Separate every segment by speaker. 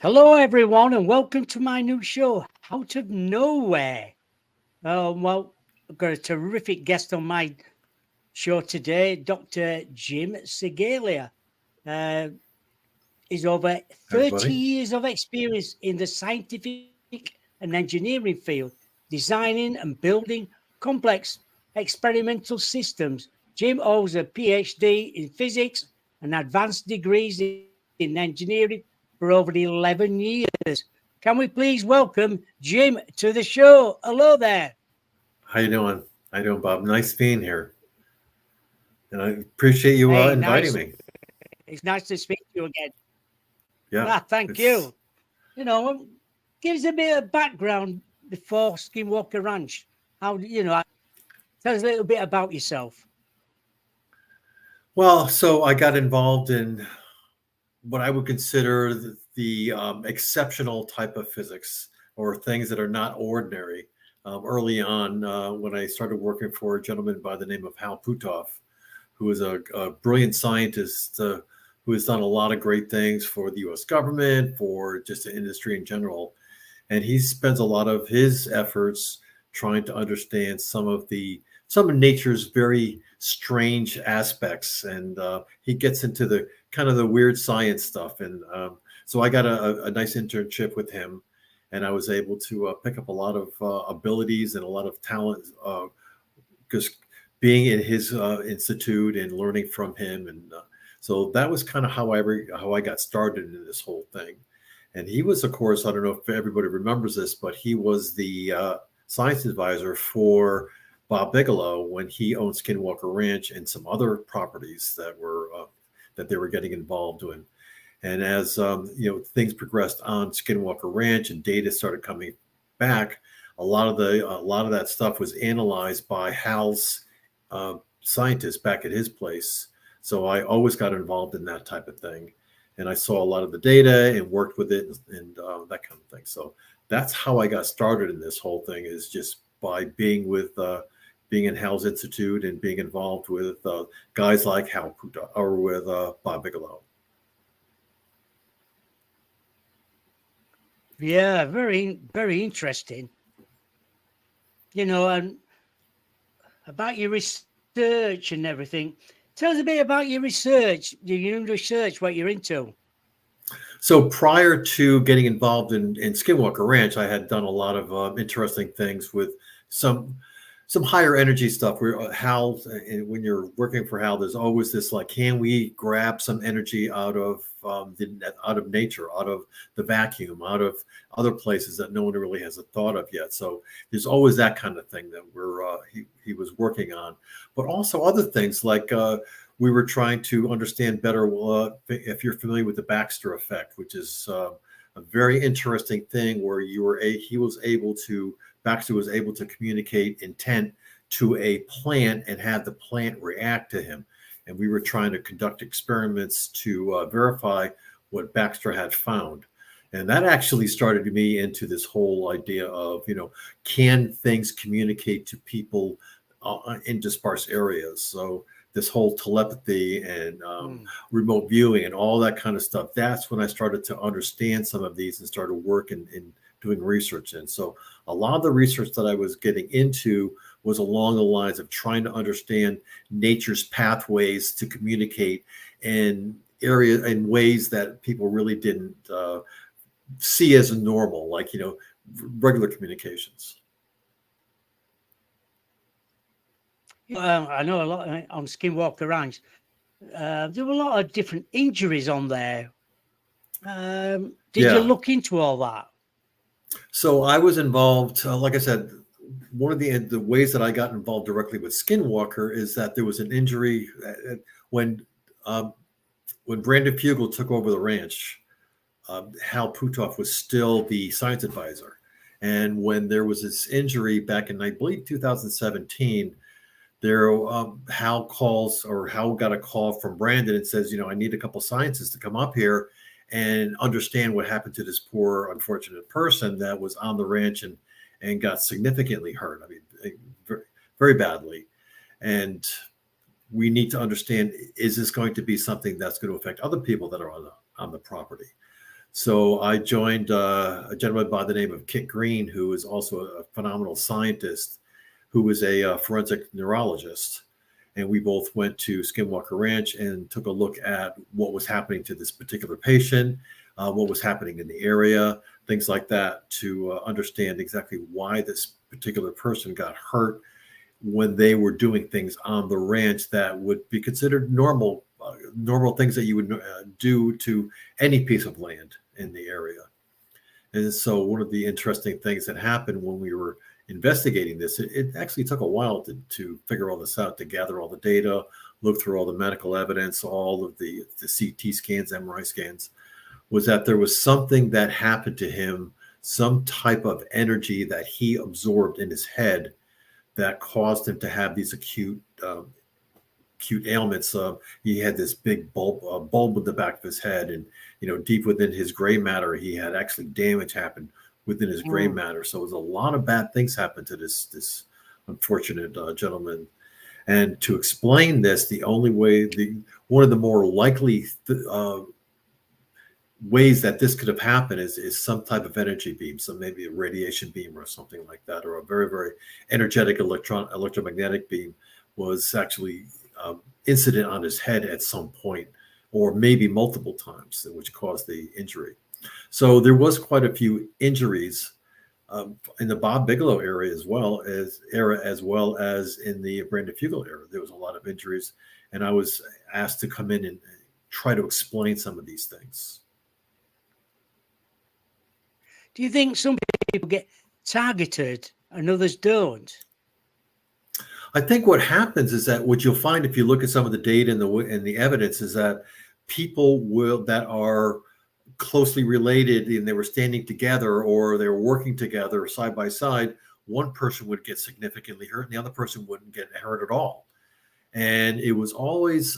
Speaker 1: Hello, everyone, and welcome to my new show, Out of Nowhere. I've got a terrific guest on my show today, Dr. Jim Segalia. Uh, he's over 30
Speaker 2: Everybody.
Speaker 1: years of experience in the scientific and engineering field, designing and building complex experimental systems. Jim holds a PhD in physics and advanced degrees in engineering for over 11 years. Can we please welcome Jim to the show? Hello there.
Speaker 2: How you doing? How you doing, Bob? Nice being here, and I appreciate you
Speaker 1: Hey,
Speaker 2: inviting
Speaker 1: nice.
Speaker 2: me.
Speaker 1: It's nice to speak to you again.
Speaker 2: Yeah,
Speaker 1: Ah, thank
Speaker 2: it's
Speaker 1: you. Give us a bit of background before Skinwalker Ranch. Tell us a little bit about yourself.
Speaker 2: well. So I got involved in what I would consider the exceptional type of physics, or things that are not ordinary. Early on, when I started working for a gentleman by the name of Hal Puthoff, who is a brilliant scientist who has done a lot of great things for the U.S. government, for just the industry in general. And he spends a lot of his efforts trying to understand some of nature's very strange aspects, and he gets into the kind of the weird science stuff. And so I got a nice internship with him, and I was able to pick up a lot of abilities and a lot of talent, just being in his institute and learning from him. And so that was kind of how I got started in this whole thing. And he was, of course, I don't know if everybody remembers this, but he was the science advisor for Bob Bigelow when he owned Skinwalker Ranch and some other properties that they were getting involved in. And as things progressed on Skinwalker Ranch and data started coming back, a lot of that stuff was analyzed by Hal's scientists back at his place. So I always got involved in that type of thing, and I saw a lot of the data and worked with it, and that kind of thing. So that's how I got started in this whole thing, is just by being in Hal's Institute and being involved with guys like Hal Puta or with Bob Bigelow.
Speaker 1: Yeah, very, very interesting. And about your research and everything. Tell us a bit about your research, your research, what you're into.
Speaker 2: So prior to getting involved in Skinwalker Ranch, I had done a lot of interesting things with some some higher energy stuff. Where Hal, when you're working for Hal, there's always this like, can we grab some energy out of nature, out of the vacuum, out of other places that no one really has a thought of yet. So there's always that kind of thing that he was working on, but also other things like. We were trying to understand better if you're familiar with the Baxter effect, which is a very interesting thing where Baxter was able to communicate intent to a plant and have the plant react to him. And we were trying to conduct experiments to verify what Baxter had found. And that actually started me into this whole idea of, can things communicate to people in dispersed areas? So this whole telepathy and
Speaker 1: Mm.
Speaker 2: remote viewing and all that kind of stuff. That's when I started to understand some of these and started working in doing research. And so a lot of the research that I was getting into was along the lines of trying to understand nature's pathways to communicate in ways that people really didn't see as normal, like regular communications.
Speaker 1: I know a lot on Skinwalker Ranch. There were a lot of different injuries on there. Did you
Speaker 2: Yeah.
Speaker 1: look into all that?
Speaker 2: So I was involved, like I said, one of the ways that I got involved directly with Skinwalker is that there was an injury when um, when Brandon Fugel took over the ranch. Hal Puthoff was still the science advisor, and when there was this injury back in, I believe, 2017, Hal got a call from Brandon and says, I need a couple scientists to come up here and understand what happened to this poor unfortunate person that was on the ranch and got significantly hurt. I mean, very, very badly. And we need to understand, is this going to be something that's going to affect other people that are on the property? So I joined a gentleman by the name of Kit Green, who is also a phenomenal scientist, who was a forensic neurologist. And we both went to Skinwalker Ranch and took a look at what was happening to this particular patient, what was happening in the area, things like that, to understand exactly why this particular person got hurt when they were doing things on the ranch that would be considered normal things that you would do to any piece of land in the area. And so one of the interesting things that happened when we were investigating this, it actually took a while to figure all this out, to gather all the data, look through all the medical evidence, all of the CT scans, MRI scans, was that there was something that happened to him, some type of energy that he absorbed in his head that caused him to have these acute ailments. He had this big bulb in the back of his head, and deep within his gray matter, he had actually damage happen within his gray
Speaker 1: Mm.
Speaker 2: matter. So it was a lot of bad things happened to this unfortunate gentleman. And to explain this, the only way, one of the more likely ways that this could have happened is some type of energy beam, so maybe a radiation beam or something like that, or a very, very energetic electromagnetic beam was actually incident on his head at some point, or maybe multiple times, which caused the injury. So there was quite a few injuries in the Bob Bigelow area as well as in the Brandon Fugel era. There was a lot of injuries, and I was asked to come in and try to explain some of these things.
Speaker 1: Do you think some people get targeted and others don't?
Speaker 2: I think what happens is that what you'll find if you look at some of the data and the evidence is that people that are closely related and they were standing together or they were working together side by side, one person would get significantly hurt and the other person wouldn't get hurt at all. And it was always,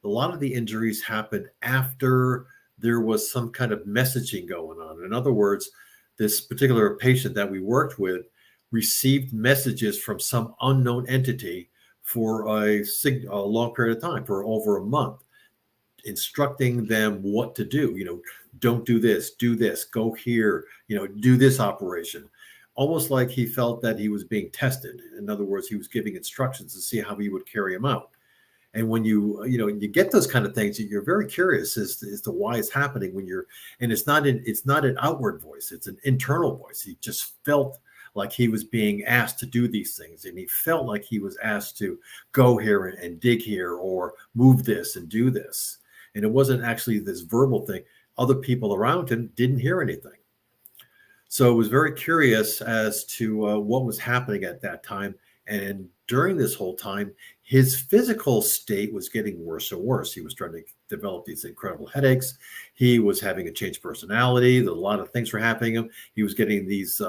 Speaker 2: a lot of the injuries happened after there was some kind of messaging going on. In other words, this particular patient that we worked with received messages from some unknown entity for a long period of time, for over a month, instructing them what to do. Don't do this, go here, do this operation. Almost like he felt that he was being tested. In other words, he was giving instructions to see how he would carry them out. And when you get those kind of things, you're very curious as to why it's happening and it's not an outward voice, it's an internal voice. He just felt like he was being asked to do these things, and he felt like he was asked to go here and dig here or move this and do this. And it wasn't actually this verbal thing. Other people around him didn't hear anything. So it was very curious as to what was happening at that time. And during this whole time, his physical state was getting worse and worse. He was starting to develop these incredible headaches. He was having a changed personality. A lot of things were happening to him. He was getting these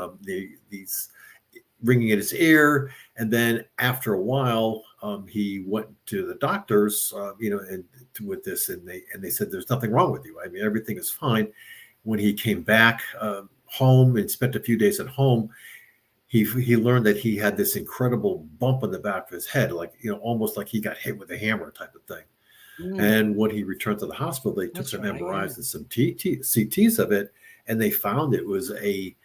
Speaker 2: ringing in his ear. And then after a while, he went to the doctors, with this, and they said, "There's nothing wrong with you. I mean, everything is fine." When he came back home and spent a few days at home, he learned that he had this incredible bump on the back of his head, like almost like he got hit with a hammer type of thing. And when he returned to the hospital, they took some MRIs and some CTs of it, and they found it was a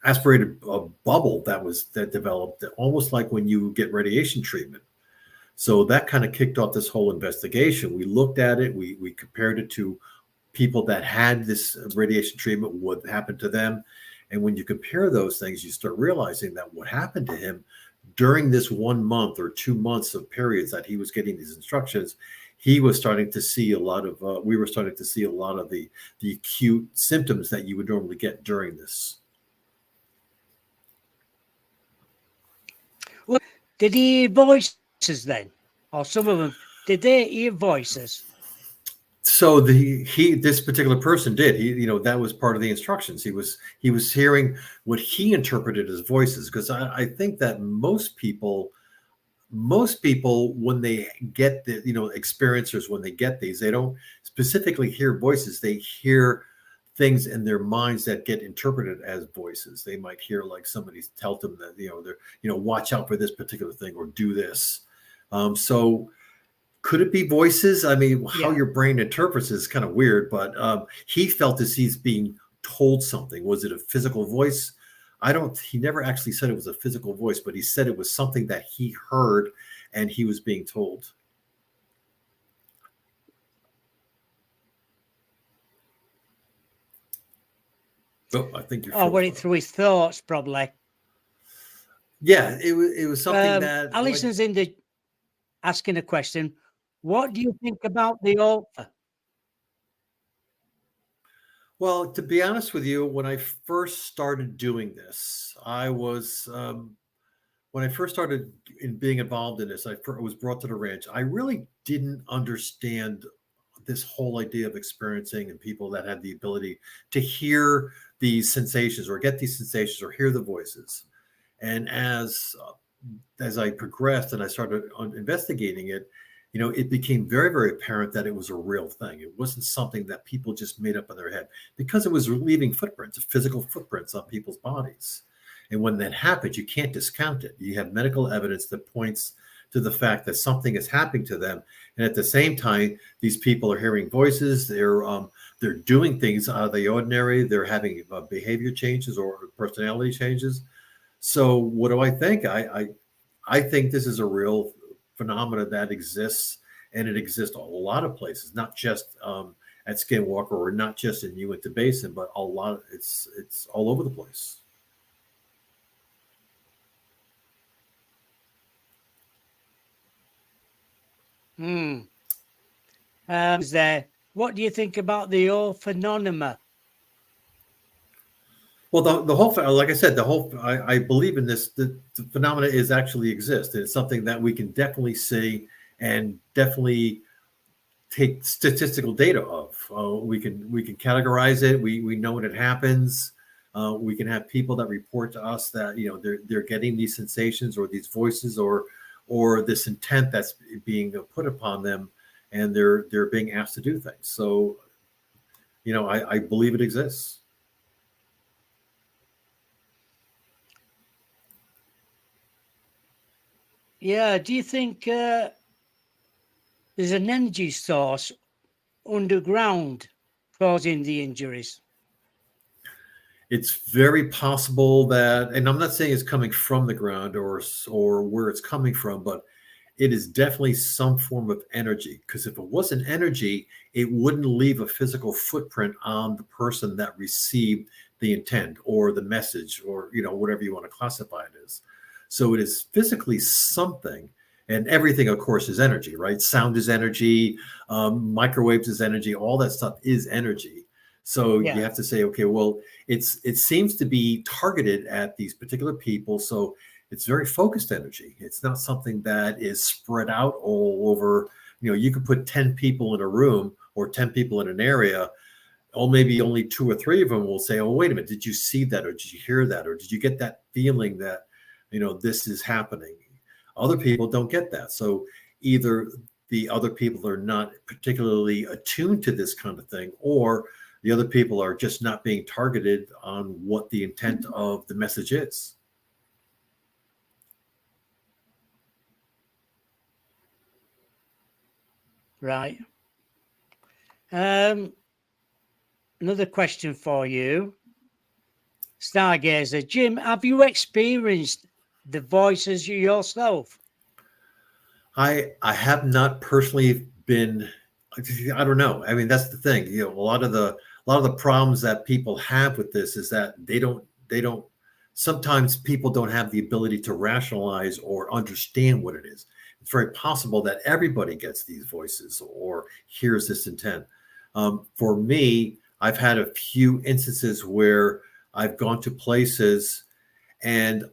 Speaker 2: aspirated bubble that developed almost like when you get radiation treatment. So that kind of kicked off this whole investigation. We looked at it, we compared it to people that had this radiation treatment, what happened to them. And when you compare those things, you start realizing that what happened to him during this 1 month or 2 months of periods that he was getting these instructions, we were starting to see a lot of the acute symptoms that you would normally get during this.
Speaker 1: Well, did he hear voices then? Or some of them, did they hear voices?
Speaker 2: So this particular person did. That was part of the instructions. He was hearing what he interpreted as voices, because I think that most people when they get the experiencers, when they get these, they don't specifically hear voices. They hear things in their minds that get interpreted as voices. They might hear like somebody tell them that they're watch out for this particular thing or do this. So Could it be voices? I mean, how
Speaker 1: Yeah.
Speaker 2: your brain interprets is kind of weird, but he felt as he's being told something. Was it a physical voice? I don't, he never actually said it was a physical voice, but he said it was something that he heard and he was being told. Oh, I think you
Speaker 1: Or
Speaker 2: froze.
Speaker 1: were it through his thoughts, probably?
Speaker 2: Yeah, it was something that like.
Speaker 1: Alison's in the asking a question. What do you think about the author?
Speaker 2: Well, to be honest with you, when I first started doing this, I was when I first started in being involved in this, was brought to the ranch. I really didn't understand this whole idea of experiencing and people that had the ability to hear these sensations or get these sensations or hear the voices. And as I progressed and I started investigating it, it became very, very apparent that it was a real thing. It wasn't something that people just made up in their head because it was leaving footprints, physical footprints on people's bodies. And when that happens, you can't discount it. You have medical evidence that points to the fact that something is happening to them, and at the same time, these people are hearing voices. They're doing things out of the ordinary. They're having behavior changes or personality changes. So, what do I think? I think this is a real phenomena that exists, and it exists a lot of places, not just at Skinwalker or not just in Uinta Basin, but a lot. It's all over the place.
Speaker 1: Hmm. There. What do you think about the phenomena?
Speaker 2: Well, the whole, like I said, I believe in this. The phenomena is actually exist. It's something that we can definitely see and definitely take statistical data of. We can categorize it. We know when it happens. We can have people that report to us that they're getting these sensations or these voices or this intent that's being put upon them, and they're being asked to do things. So, I believe it exists.
Speaker 1: Yeah. Do you think there's an energy source underground causing the injuries?
Speaker 2: It's very possible that, and I'm not saying it's coming from the ground or where it's coming from, but it is definitely some form of energy. Because if it wasn't energy, it wouldn't leave a physical footprint on the person that received the intent or the message or whatever you want to classify it as. So it is physically something. And everything, of course, is energy, right? Sound is energy, microwaves is energy, all that stuff is energy. So you
Speaker 1: Yeah.
Speaker 2: have to say, okay, well, it seems to be targeted at these particular people. So it's very focused energy. It's not something that is spread out all over. You could put 10 people in a room or 10 people in an area. Oh, maybe only two or three of them will say, oh, wait a minute, did you see that? Or did you hear that? Or did you get that feeling that, this is happening? Other people don't get that. So either the other people are not particularly attuned to this kind of thing, or the other people are just not being targeted on what the intent of the message is.
Speaker 1: Right. Another question for you, Stargazer Jim. Have you experienced the voices yourself?
Speaker 2: I have not personally been. I don't know. I mean, that's the thing. A lot of the problems that people have with this is that they don't. Sometimes people don't have the ability to rationalize or understand what it is. It's very possible that everybody gets these voices or hears this intent. For me, I've had a few instances where I've gone to places and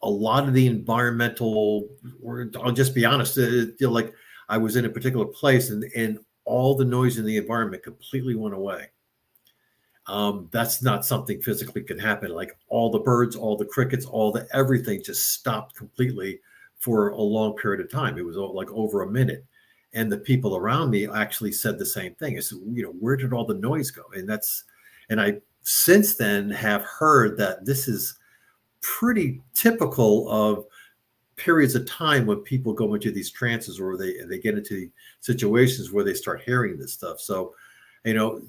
Speaker 2: a lot of the environmental, or I'll just be honest, like I was in a particular place and all the noise in the environment completely went away. That's not something physically can happen. Like all the birds, all the crickets, all the everything just stopped completely for a long period of time. It was like over a minute. And the people around me actually said the same thing. I said, where did all the noise go? And I since then have heard that this is pretty typical of periods of time when people go into these trances or they get into situations where they start hearing this stuff. So,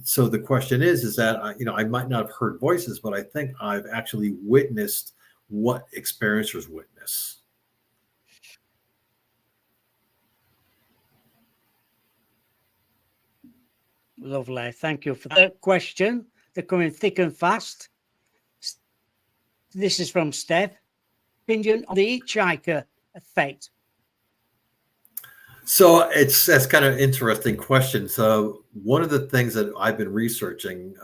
Speaker 2: so the question is that I might not have heard voices, but I think I've actually witnessed what experiencers witness.
Speaker 1: Lovely. Thank you for that question. They're coming thick and fast. This is from Steph. Opinion on the hitchhiker effect.
Speaker 2: So that's kind of an interesting question. So one of the things that I've been researching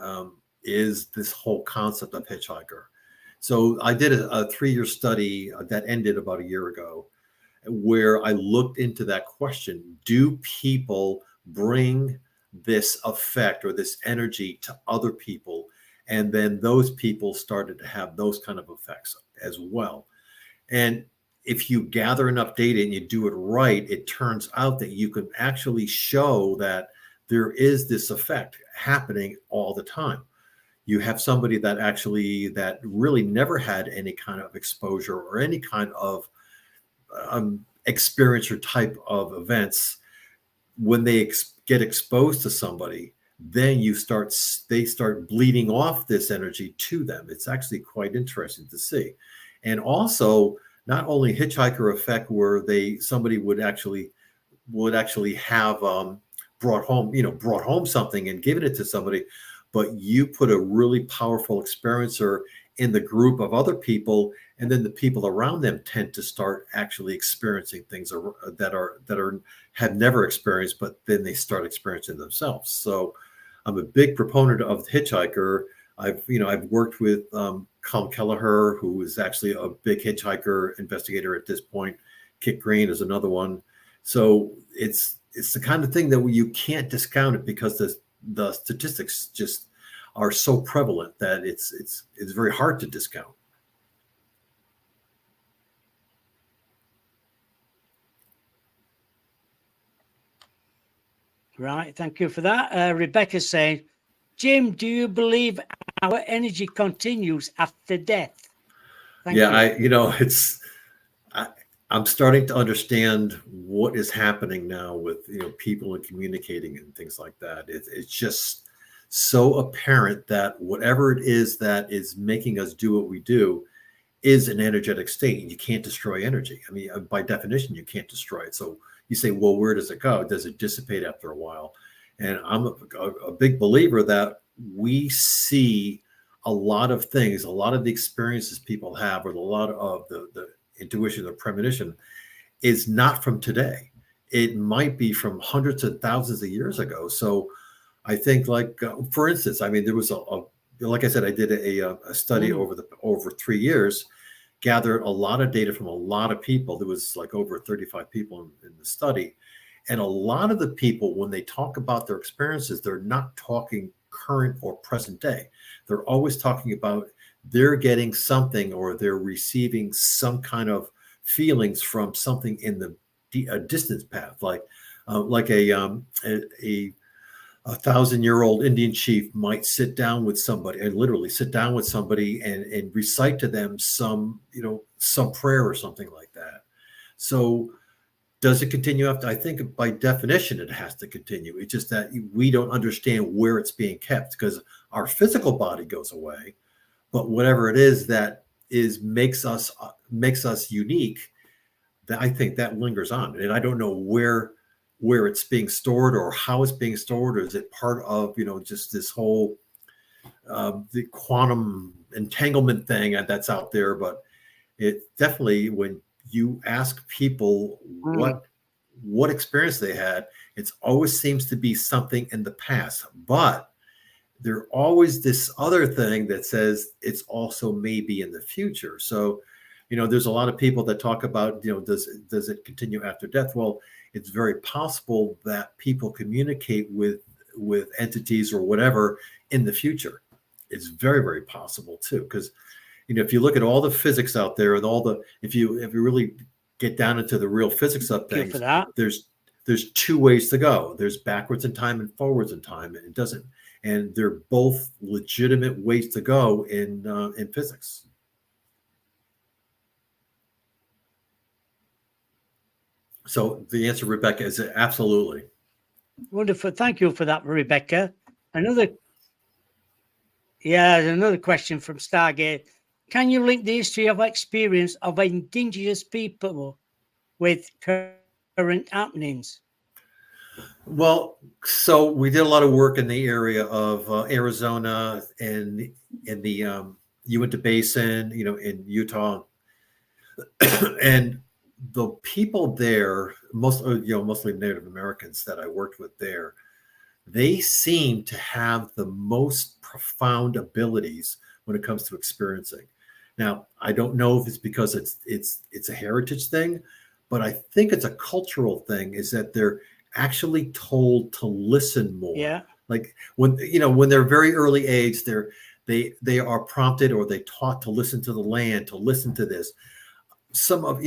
Speaker 2: is this whole concept of hitchhiker. So I did a 3-year study that ended about a year ago, where I looked into that question: do people bring this effect or this energy to other people? And then those people started to have those kind of effects as well. And if you gather enough data and you do it right, it turns out that you can actually show that there is this effect happening all the time. You have somebody that really never had any kind of exposure or any kind of experience or type of events. When they get exposed to somebody, then they start bleeding off this energy to them. It's actually quite interesting to see. And also, not only hitchhiker effect, where somebody would actually have brought home something and given it to somebody, but you put a really powerful experiencer in the group of other people, and then the people around them tend to start actually experiencing things that have never experienced, but then they start experiencing themselves. So I'm a big proponent of the hitchhiker. I've worked with Colin Kelleher, who is actually a big hitchhiker investigator at this point. Kit Green is another one. So it's the kind of thing that you can't discount it, because the statistics just are so prevalent that it's very hard to discount.
Speaker 1: Right. Thank you for that. Rebecca's saying, Jim, do you believe our energy continues after death? Thank you.
Speaker 2: I'm starting to understand what is happening now with people and communicating and things like that. It's just so apparent that whatever it is that is making us do what we do is an energetic state, and you can't destroy energy. I mean, by definition, you can't destroy it. So you say, well, where does it go? Does it dissipate after a while? And I'm a big believer that we see a lot of things, a lot of the experiences people have, or a lot of the intuition or premonition is not from today. It might be from hundreds of thousands of years ago. So I think, for instance, I mean, there was like I said, I did a study over 3 years, gathered a lot of data from a lot of people. There was like over 35 people in the study. And a lot of the people, when they talk about their experiences, they're not talking current or present day. They're always talking about they're getting something, or they're receiving some kind of feelings from something in the distance path, like a 1,000-year-old Indian chief might sit down with somebody, and literally sit down with somebody and recite to them some prayer or something like that. So does it continue after? I think by definition it has to continue. It's just that we don't understand where it's being kept, because our physical body goes away, but whatever it is that makes us unique, that I think that lingers on. And I don't know where it's being stored or how it's being stored, or is it part of just this whole the quantum entanglement thing that's out there. But it definitely, when you ask people what experience they had, it always seems to be something in the past, but there's always this other thing that says it's also maybe in the future. So there's a lot of people that talk about does it continue after death? Well, it's very possible that people communicate with entities or whatever in the future. It's very, very possible too, because if you look at all the physics out there, and if you really get down into the real physics of things, there's two ways to go. There's backwards in time and forwards in time, and they're both legitimate ways to go in physics. So the answer, Rebecca, is absolutely.
Speaker 1: Wonderful. Thank you for that, Rebecca. Another, yeah, another question from Stargate. Can you link the history of experience of indigenous people with current happenings?
Speaker 2: Well, so we did a lot of work in the area of Arizona and in the Uinta Basin, in Utah, and the people there, mostly Native Americans that I worked with there, they seem to have the most profound abilities when it comes to experiencing. Now, I don't know if it's because it's a heritage thing, but I think it's a cultural thing. Is that they're actually told to listen more.
Speaker 1: Yeah.
Speaker 2: Like when they're very early age, they are prompted or they taught to listen to the land, to listen to this. Some of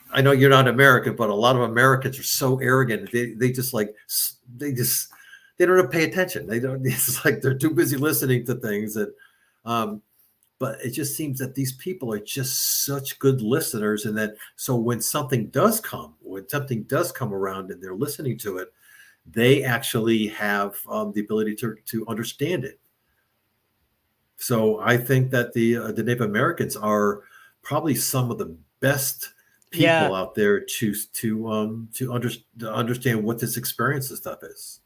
Speaker 2: I know you're not American, but a lot of Americans are so arrogant. They just like they don't pay attention. They don't. It's like they're too busy listening to things. Um, but it just seems that these people are just such good listeners, and that so when something does come, around, and they're listening to it, they actually have the ability to understand it. So I think that the Native Americans are probably some of the best people
Speaker 1: Yeah.
Speaker 2: out there to understand what this experience and stuff is.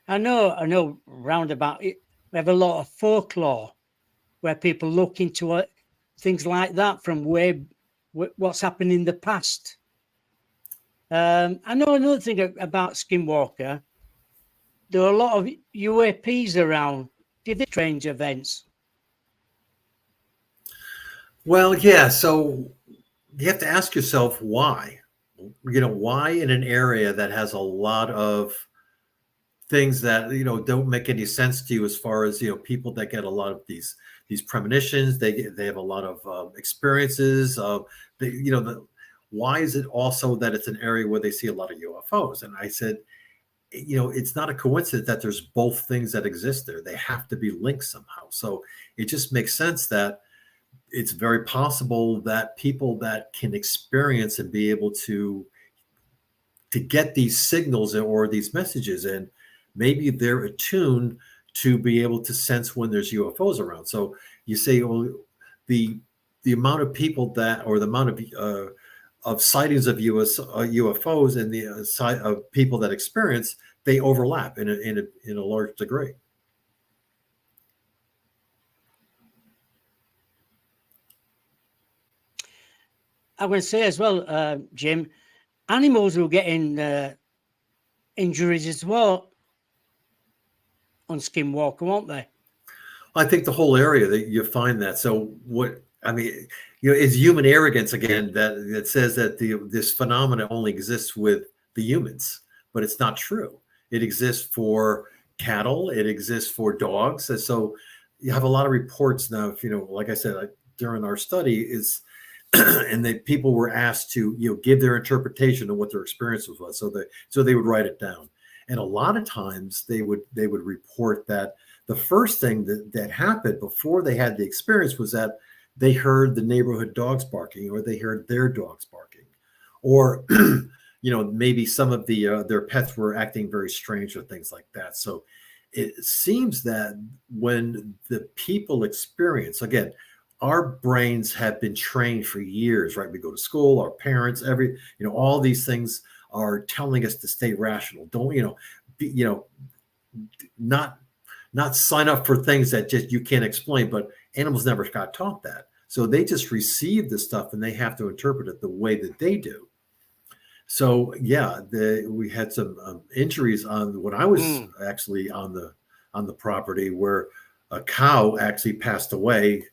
Speaker 1: I know roundabout it, we have a lot of folklore where people look into it, things like that from what's happened in the past. I know another thing about Skinwalker. There are a lot of UAPs around. Do you think strange events?
Speaker 2: Well, yeah. So you have to ask yourself why. Why in an area that has a lot of things that don't make any sense to you, as far as people that get a lot of these premonitions, they have a lot of experiences of why is it also that it's an area where they see a lot of UFOs? And I said, it's not a coincidence that there's both things that exist there. They have to be linked somehow. So it just makes sense that it's very possible that people that can experience and be able to get these signals or these messages, and maybe they're attuned to be able to sense when there's UFOs around. So you say, well, the amount of people that, or the amount of sightings of UFOs and the of people that experience, they overlap in a large degree.
Speaker 1: I'm going to say as well, Jim, animals will get in injuries as well on Skinwalker, won't they?
Speaker 2: I think the whole area that you find that. So what I mean, it's human arrogance again that says that this phenomena only exists with the humans, but it's not true. It exists for cattle. It exists for dogs. And so you have a lot of reports now. If like I said, during our study is, and the people were asked to give their interpretation of what their experience was. So they would write it down, and a lot of times they would report that the first thing that happened before they had the experience was that they heard the neighborhood dogs barking, or they heard their dogs barking, or maybe some of their pets were acting very strange or things like that. So it seems that when the people experience, again, our brains have been trained for years, right? We go to school, our parents, all these things are telling us to stay rational. Don't, be, not sign up for things that just you can't explain. But animals never got taught that. So they just receive the stuff and they have to interpret it the way that they do. So yeah, we had some injuries on when I was actually on the property, where a cow actually passed away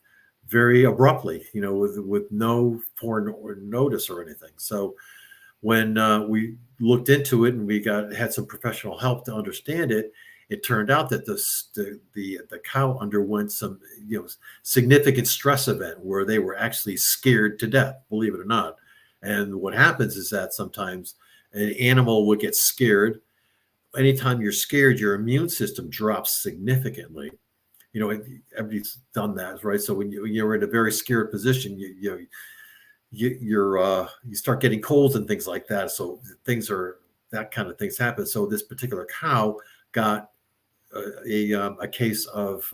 Speaker 2: very abruptly, with no notice or anything. So when we looked into it and we had some professional help to understand it, it turned out that the cow underwent some significant stress event where they were actually scared to death, believe it or not. And what happens is that sometimes an animal would get scared. Anytime you're scared, your immune system drops significantly. Everybody's done that, right? So when you're in a very scared position, you start getting colds and things like that. So that kind of things happen. So this particular cow got a case of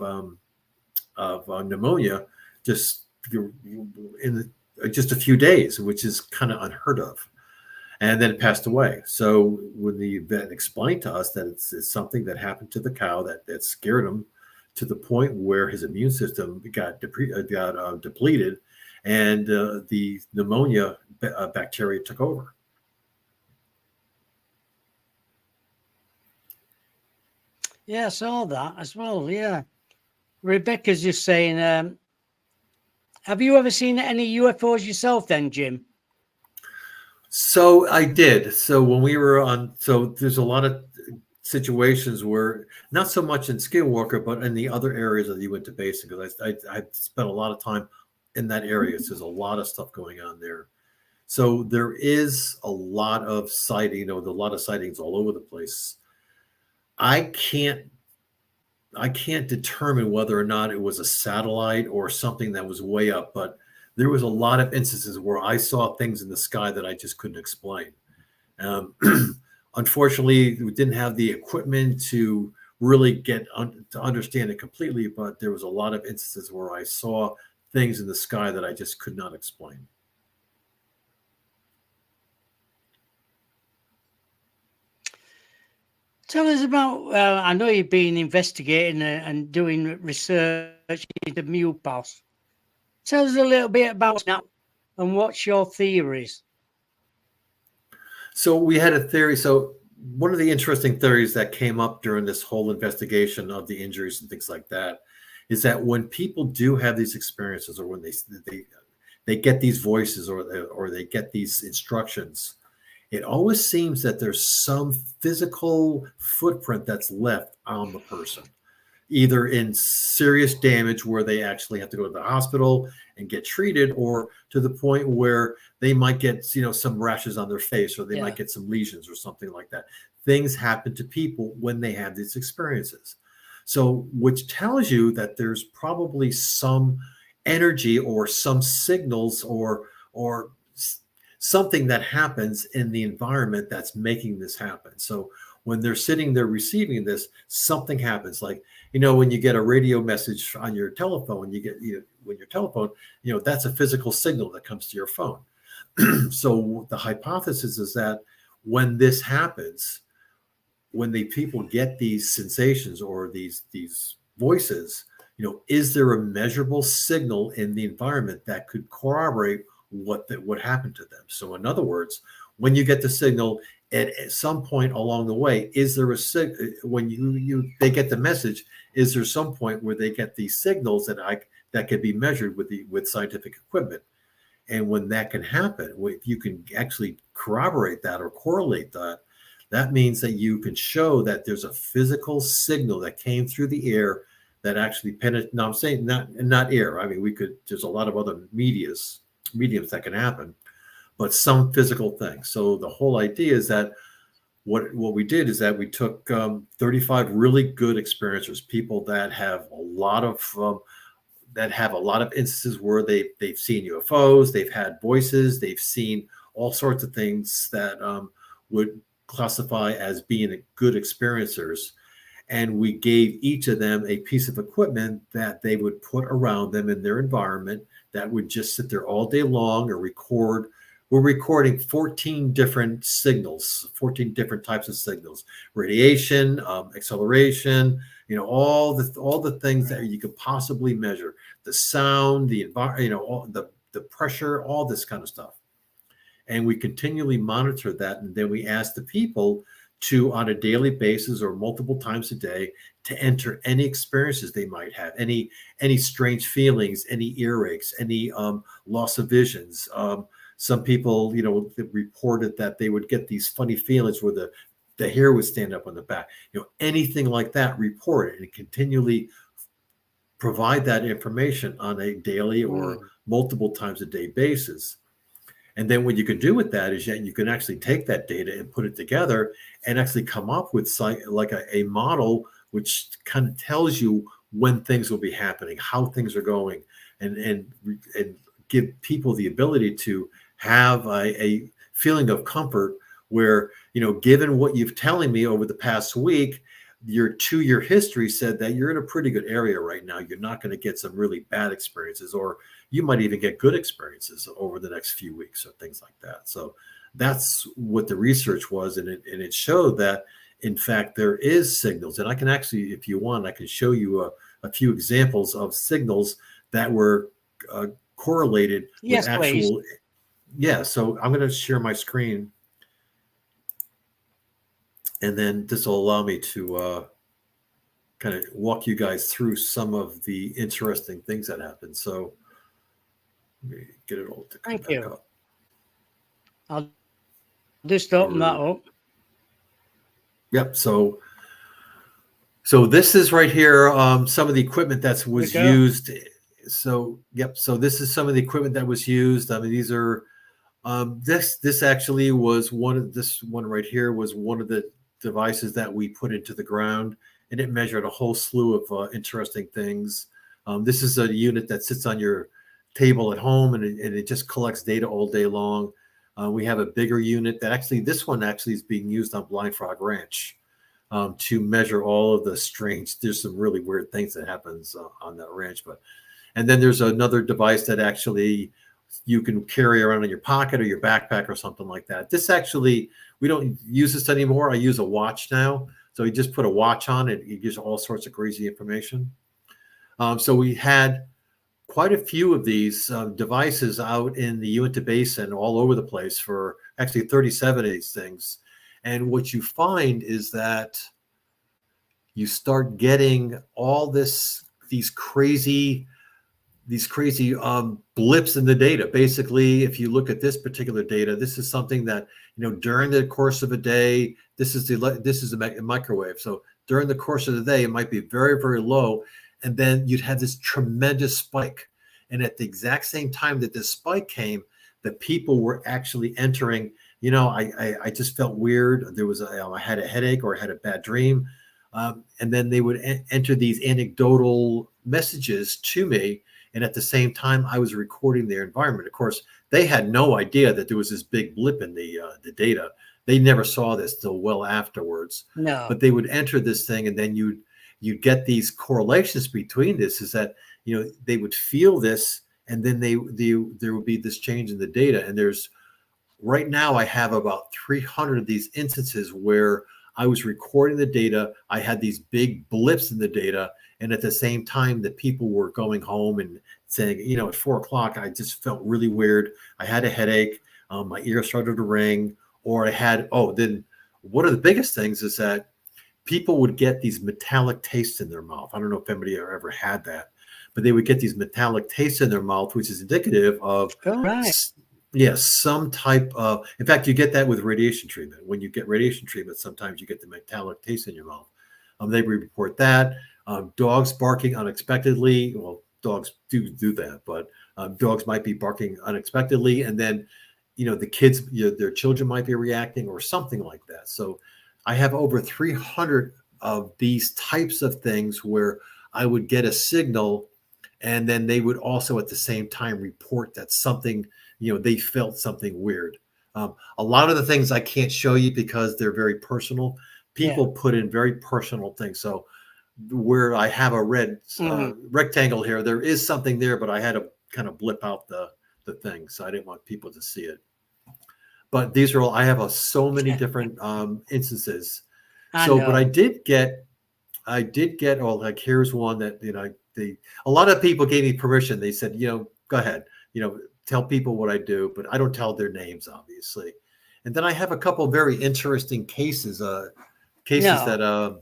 Speaker 2: pneumonia just in just a few days, which is kind of unheard of. And then it passed away. So when the vet explained to us that it's something that happened to the cow that scared him to the point where his immune system got depleted, and the pneumonia bacteria took over.
Speaker 1: Yeah, I saw that as well. Yeah. Rebecca's just saying, have you ever seen any UFOs yourself then, Jim?
Speaker 2: So I did. So when we were on, so there's a lot of situations where not so much in Skinwalker, but in the other areas that you went to base, because I spent a lot of time in that area. So there's a lot of stuff going on there. So there is a lot of sighting, a lot of sightings all over the place. I can't determine whether or not it was a satellite or something that was way up, but there was a lot of instances where I saw things in the sky that I just couldn't explain. Unfortunately, we didn't have the equipment to really to understand it completely, but there was a lot of instances where I saw things in the sky that I just could not explain.
Speaker 1: Tell us about, I know you've been investigating and doing research into MUPAS. Tell us a little bit about that and what's your theories?
Speaker 2: So we had a theory. So one of the interesting theories that came up during this whole investigation of the injuries and things like that is that when people do have these experiences, or when they get these voices, or they get these instructions, it always seems that there's some physical footprint that's left on the person, either in serious damage where they actually have to go to the hospital and get treated, or to the point where they might get, some rashes on their face, or they might get some lesions or something like that. Things happen to people when they have these experiences. So, which tells you that there's probably some energy or some signals or something that happens in the environment that's making this happen. So when they're sitting there receiving this, something happens. Like, when you get a radio message on your telephone, when your telephone, that's a physical signal that comes to your phone. So the hypothesis is that when this happens, when the people get these sensations or these voices, is there a measurable signal in the environment that could corroborate what happened to them? So in other words, when you get the signal, at some point along the way, is there when they get the message, is there some point where they get these signals that can be measured with scientific equipment? And when that can happen, if you can actually corroborate that or correlate that, that means that you can show that there's a physical signal that came through the air that actually penetrated. Now I'm saying not air. I mean, there's a lot of other mediums that can happen, but some physical thing. So the whole idea is that what we did is that we took 35 really good experiencers, people that have a lot of instances where they've seen UFOs, they've had voices, they've seen all sorts of things that would classify as being good experiencers. And we gave each of them a piece of equipment that they would put around them in their environment that would just sit there all day long or record. We're recording 14 different signals, 14 different types of signals: radiation, acceleration, all the things that you could possibly measure, the sound, the environment, all the pressure, all this kind of stuff. And we continually monitor that. And then we ask the people to, on a daily basis or multiple times a day, to enter any experiences they might have, any strange feelings, any earaches, any loss of visions. Some people, reported that they would get these funny feelings where the hair would stand up on the back. Anything like that, report it, and continually provide that information on a daily or multiple times a day basis. And then what you can do with that is you can actually take that data and put it together and actually come up with like a model which kind of tells you when things will be happening, how things are going, and give people the ability to have a feeling of comfort where, given what you've telling me over the past week, your 2-year history said that you're in a pretty good area right now. You're not going to get some really bad experiences, or you might even get good experiences over the next few weeks or things like that. So that's what the research was. And it showed that, in fact, there is signals. And I can actually, if you want, I can show you a few examples of signals that were correlated with
Speaker 1: Yes, please.
Speaker 2: actual. Yeah. So I'm going to share my screen, and then this will allow me to kind of walk you guys through some of the interesting things that happen. So let me get it all to come
Speaker 1: Thank
Speaker 2: back
Speaker 1: you.
Speaker 2: up.
Speaker 1: I'll just open that
Speaker 2: Or,
Speaker 1: up.
Speaker 2: yep. So this is right here. Some of the equipment that
Speaker 1: We
Speaker 2: was
Speaker 1: go.
Speaker 2: used. So yep. So this is some of the equipment that was used. I mean, these are this actually was this one right here was one of the devices that we put into the ground, and it measured a whole slew of interesting things. This is a unit that sits on your table at home, and it just collects data all day long. We have a bigger unit that this one actually is being used on Blind Frog Ranch to measure all of the strange. There's some really weird things that happens on that ranch, and then there's another device that actually you can carry around in your pocket or your backpack or something like that. This actually, we don't use this anymore. I use a watch now. So you just put a watch on it. It gives all sorts of crazy information. So we had quite a few of these devices out in the Uinta Basin all over the place for actually 37 of these things. And what you find is that you start getting all these crazy blips in the data. Basically, if you look at this particular data, this is something that, during the course of a day, this is a microwave. So during the course of the day, it might be very, very low. And then you'd have this tremendous spike. And at the exact same time that this spike came, the people were actually entering, I just felt weird. I had a headache or I had a bad dream. And then they would enter these anecdotal messages to me. And at the same time, I was recording their environment. Of course, they had no idea that there was this big blip in the data. They never saw this till well afterwards.
Speaker 1: No.
Speaker 2: But they would enter this thing, and then you'd get these correlations between this. Is that they would feel this, and then there would be this change in the data. And right now I have about 300 of these instances where I was recording the data. I had these big blips in the data. And at the same time, the people were going home and saying, at 4 o'clock, I just felt really weird. I had a headache. My ear started to ring. Or then one of the biggest things is that people would get these metallic tastes in their mouth. I don't know if anybody ever had that, but they would get these metallic tastes in their mouth, which is indicative of,
Speaker 1: All right.
Speaker 2: some type of, in fact, you get that with radiation treatment. When you get radiation treatment, sometimes you get the metallic taste in your mouth. They report that. Dogs barking unexpectedly. Well, dogs do that, but dogs might be barking unexpectedly. And then, the kids, their children might be reacting or something like that. So I have over 300 of these types of things where I would get a signal, and then they would also at the same time report that something, they felt something weird. A lot of the things I can't show you because they're very personal. People put in very personal things. So where I have a red rectangle here, there is something there, but I had to kind of blip out the thing. So I didn't want people to see it. But these are all, I have so many different instances. But I did get, like, here's one that, a lot of people gave me permission. They said, go ahead, tell people what I do, but I don't tell their names, obviously. And then I have a couple of very interesting cases that,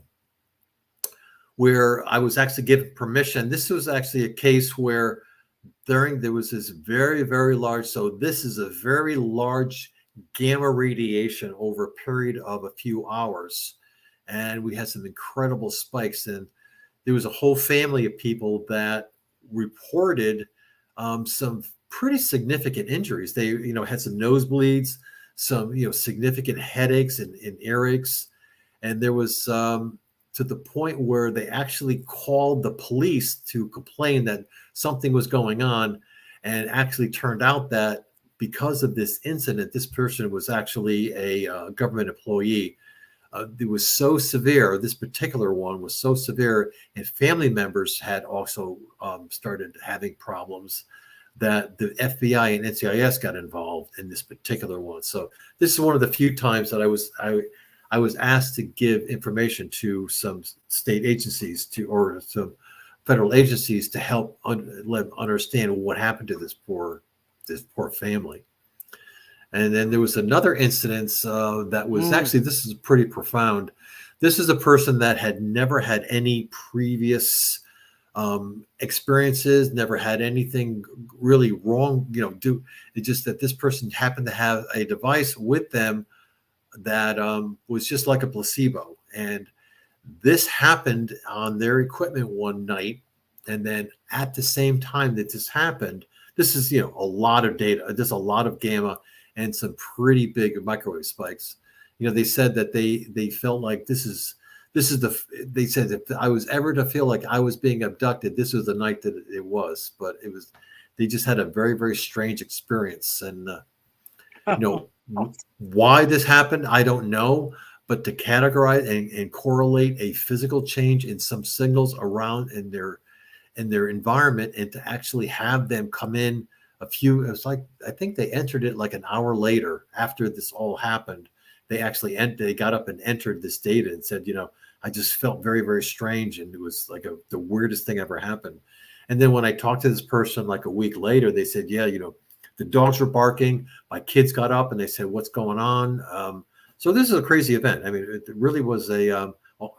Speaker 2: where I was actually given permission. This was actually a case where there was this very, very large, so this is a very large gamma radiation over a period of a few hours. And we had some incredible spikes. And there was a whole family of people that reported some pretty significant injuries. They, had some nosebleeds, some, significant headaches and earaches. And there was to the point where they actually called the police to complain that something was going on. And actually turned out that because of this incident, this person was actually a government employee. It was so severe. This particular one was so severe, and family members had also started having problems, that the FBI and NCIS got involved in this particular one. So this is one of the few times that I was asked to give information to some state agencies or some federal agencies to help understand what happened to this poor family. And then there was another incident that was actually, this is pretty profound. This is a person that had never had any previous experiences, never had anything really wrong, it's just that this person happened to have a device with them that was just like a placebo. And this happened on their equipment one night. And then at the same time that this happened, this is, a lot of data, there's a lot of gamma and some pretty big microwave spikes. They said that they felt like they said if I was ever to feel like I was being abducted, this was the night that it was. But they just had a very, very strange experience. And, why this happened, I don't know. But to categorize and correlate a physical change in some signals around in their environment, and to actually have them come in it was like, I think they entered it like an hour later after this all happened. They got up and entered this data and said, I just felt very, very strange. And it was like the weirdest thing ever happened. And then when I talked to this person like a week later, they said, yeah, the dogs were barking. My kids got up and they said, what's going on? So this is a crazy event. I mean, it really was a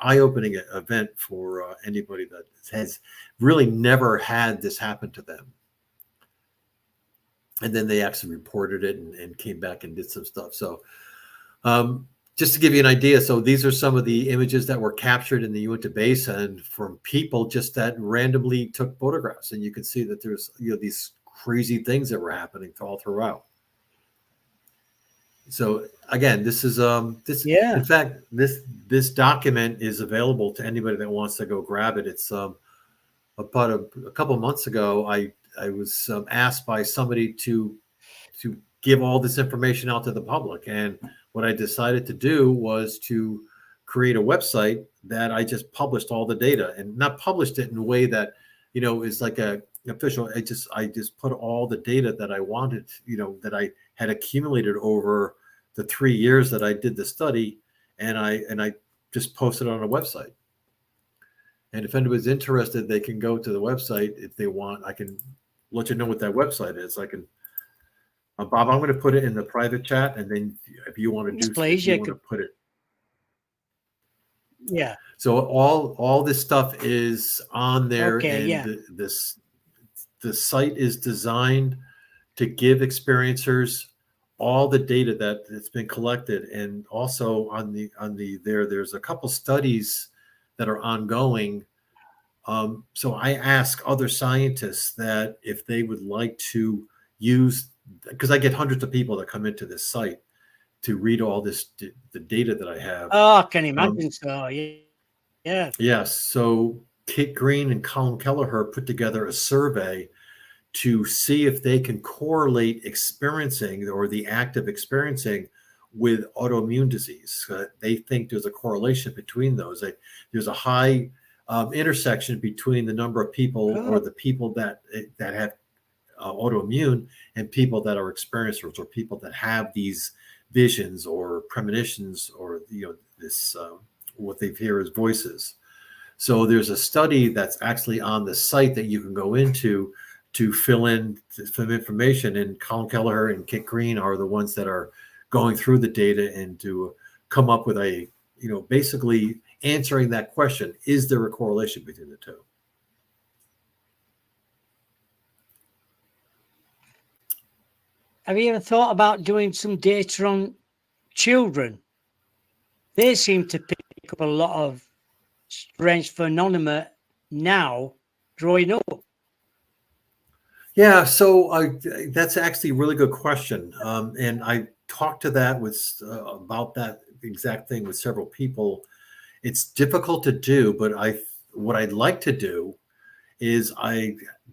Speaker 2: eye-opening event for anybody that has really never had this happen to them. And then they actually reported it and came back and did some stuff. So just to give you an idea, so these are some of the images that were captured in the Uinta Basin from people just that randomly took photographs. And you can see that there's these crazy things that were happening all throughout. So again, this is in fact, this document is available to anybody that wants to go grab it. It's about a couple of months ago, I was asked by somebody to give all this information out to the public. And what I decided to do was to create a website that I just published all the data, and not published it in a way that, is like a official. I just put all the data that I wanted, that I had accumulated over the 3 years that I did the study. And I just posted it on a website. And if anybody's interested, they can go to the website if they want. I can let you know what that website is. I can, Bob, I'm going to put it in the private chat, and then if you want to put it.
Speaker 1: Yeah.
Speaker 2: So all this stuff is on there,
Speaker 1: Okay,
Speaker 2: and
Speaker 1: yeah.
Speaker 2: the site is designed to give experiencers all the data that's been collected, and also there's a couple studies that are ongoing. So I ask other scientists that if they would like to use, because I get hundreds of people that come into this site to read all the data that I have.
Speaker 1: Oh, I can imagine so. Yeah.
Speaker 2: Yes. So Kit Green and Colin Kelleher put together a survey to see if they can correlate experiencing, or the act of experiencing, with autoimmune disease. They think there's a correlation between those. There's a high intersection between the number of people, or the people that have autoimmune, and people that are experiencers, or people that have these visions or premonitions, or this what they hear as voices. So there's a study that's actually on the site that you can go into to fill in some information, and Colin Kelleher and Kit Green are the ones that are going through the data and to come up with basically answering that question: is there a correlation between the two?
Speaker 1: Have you ever thought about doing some data on children? They seem to pick up a lot of strange phenomena now growing up.
Speaker 2: Yeah, so that's actually a really good question. And I talked to that about that exact thing with several people. It's difficult to do, but what I'd like to do is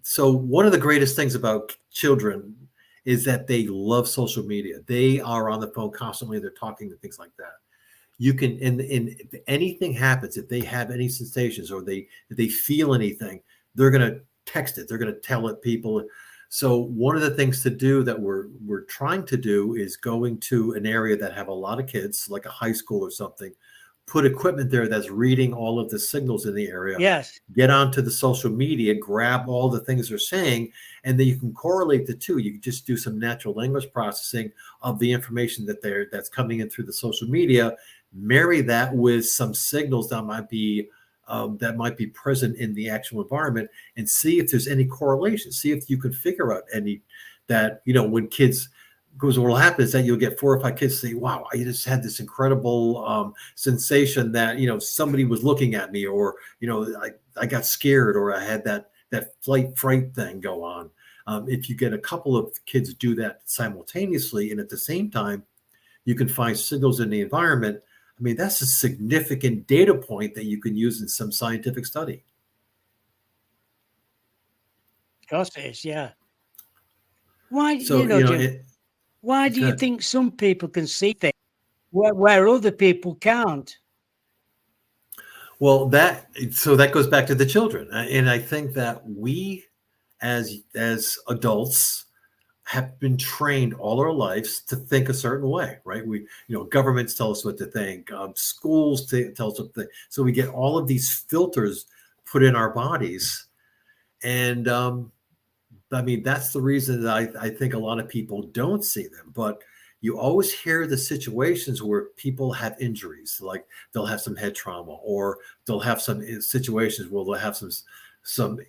Speaker 2: So one of the greatest things about children is that they love social media. They are on the phone constantly. They're talking and things like that. You can, and if anything happens, if they have any sensations or if they feel anything, they're going to text it. They're going to tell it people. So one of the things to do that we're trying to do is going to an area that have a lot of kids, like a high school or something, put equipment there that's reading all of the signals in the area,
Speaker 1: Yes.
Speaker 2: get onto the social media, grab all the things they're saying, and then you can correlate the two. You can just do some natural language processing of the information that's coming in through the social media, marry that with some signals that might be present in the actual environment, and see if there's any correlation. See if you can figure out any that when kids because what will happen is that you'll get 4 or 5 kids say, "Wow, I just had this incredible sensation that somebody was looking at me, or I got scared, or I had that flight fright thing go on." If you get a couple of kids do that simultaneously, and at the same time, you can find signals in the environment. I mean, that's a significant data point that you can use in some scientific study.
Speaker 1: Of course it is. Yeah. Why,
Speaker 2: So
Speaker 1: Jim, why do you
Speaker 2: good.
Speaker 1: think some people can see things where other people can't?
Speaker 2: Well, that goes back to the children, and I think that we, as adults, have been trained all our lives to think a certain way, right? Governments tell us what to think, schools tell us what to think, so we get all of these filters put in our bodies, and I mean, that's the reason that I think a lot of people don't see them. But you always hear the situations where people have injuries, like they'll have some head trauma, or they'll have some situations where they'll have some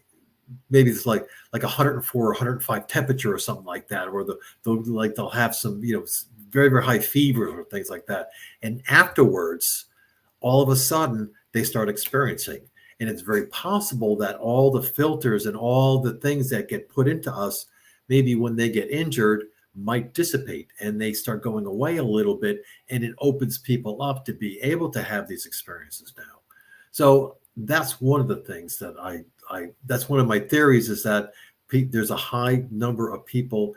Speaker 2: maybe it's like 104 or 105 temperature or something like that, or they'll have some very very high fevers or things like that, and afterwards all of a sudden they start experiencing. And it's very possible that all the filters and all the things that get put into us, maybe when they get injured, might dissipate and they start going away a little bit. And it opens people up to be able to have these experiences now. So that's one of the things that that's one of my theories, is that there's a high number of people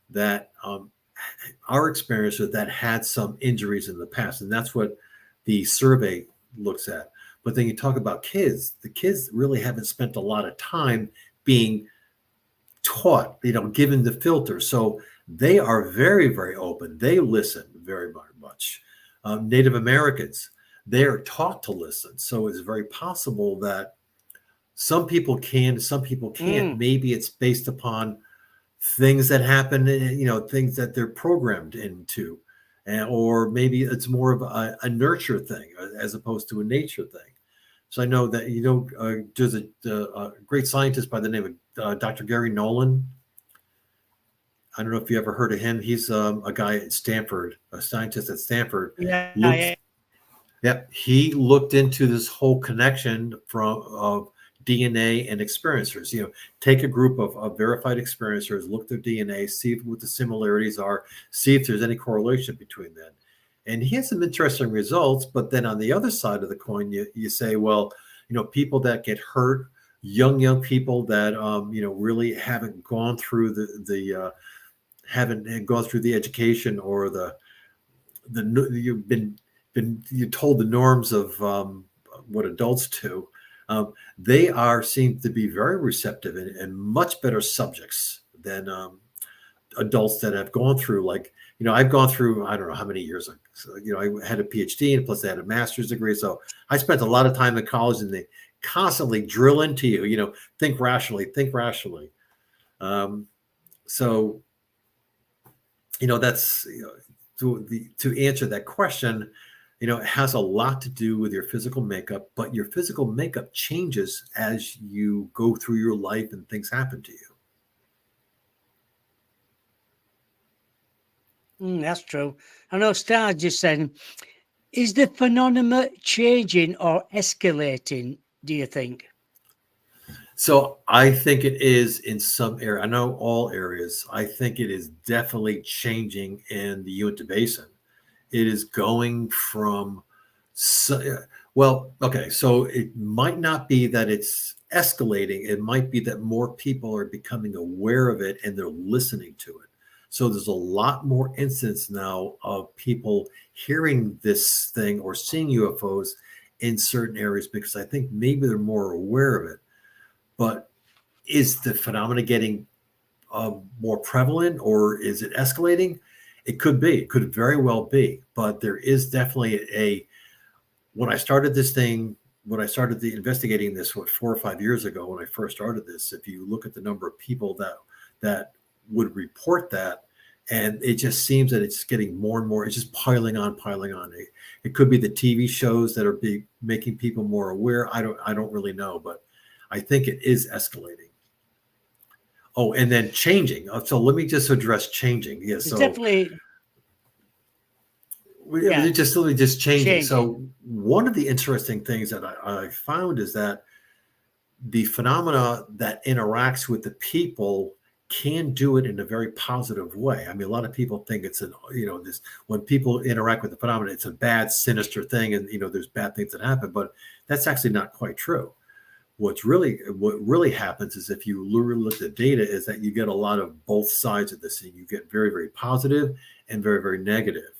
Speaker 2: that are experiencers that had some injuries in the past. And that's what the survey looks at. But then you talk about kids, the kids really haven't spent a lot of time being taught, given the filter. So they are very, very open. They listen very, very much. Native Americans, they are taught to listen. So it's very possible that some people can, some people can't. Maybe it's based upon things that happen, things that they're programmed into. Or maybe it's more of a nurture thing as opposed to a nature thing. So I know that there's a great scientist by the name of Dr. Gary Nolan. I don't know if you ever heard of him. He's a guy at Stanford, a scientist at Stanford.
Speaker 1: Yeah.
Speaker 2: He looked into this whole connection of DNA and experiencers. Take a group of verified experiencers, look at their DNA, see what the similarities are, see if there's any correlation between them. And he has some interesting results. But then on the other side of the coin, you say, well, people that get hurt, young people that really haven't gone through haven't gone through the education, or you're told the norms of what adults do. They seem to be very receptive and much better subjects than adults that have gone through, I've gone through, I don't know how many years. So, I had a PhD, and plus I had a master's degree. So I spent a lot of time in college, and they constantly drill into you, think rationally, think rationally. So, that's, to answer that question, it has a lot to do with your physical makeup, but your physical makeup changes as you go through your life and things happen to you.
Speaker 1: That's true. I know Star just said, is the phenomenon changing or escalating, do you think?
Speaker 2: So I think it is in some area. I know all areas. I think it is definitely changing in the Uinta Basin. It is going from, well, okay, so it might not be that it's escalating, it might be that more people are becoming aware of it and they're listening to it. So there's a lot more instances now of people hearing this thing or seeing UFOs in certain areas because I think maybe they're more aware of it. But is the phenomena getting more prevalent or is it escalating? It could be. It could very well be. But there is definitely when I started this thing, when I started investigating this, 4 or 5 years ago, when I first started this, if you look at the number of people that would report that, and it just seems that it's getting more and more, it's just piling on, piling on. It could be the TV shows that are making people more aware. I don't really know, but I think it is escalating. Oh, and then changing. So let me just address changing. Yeah.
Speaker 1: It's
Speaker 2: So
Speaker 1: definitely,
Speaker 2: let me just changing.
Speaker 1: changing.
Speaker 2: So one of the interesting things that I found is that the phenomena that interacts with the people can do it in a very positive way. I mean, a lot of people think it's this when people interact with the phenomena, it's a bad, sinister thing, and there's bad things that happen, but that's actually not quite true. What really happens is if you look at the data, is that you get a lot of both sides of this, and you get very, very positive and very, very negative.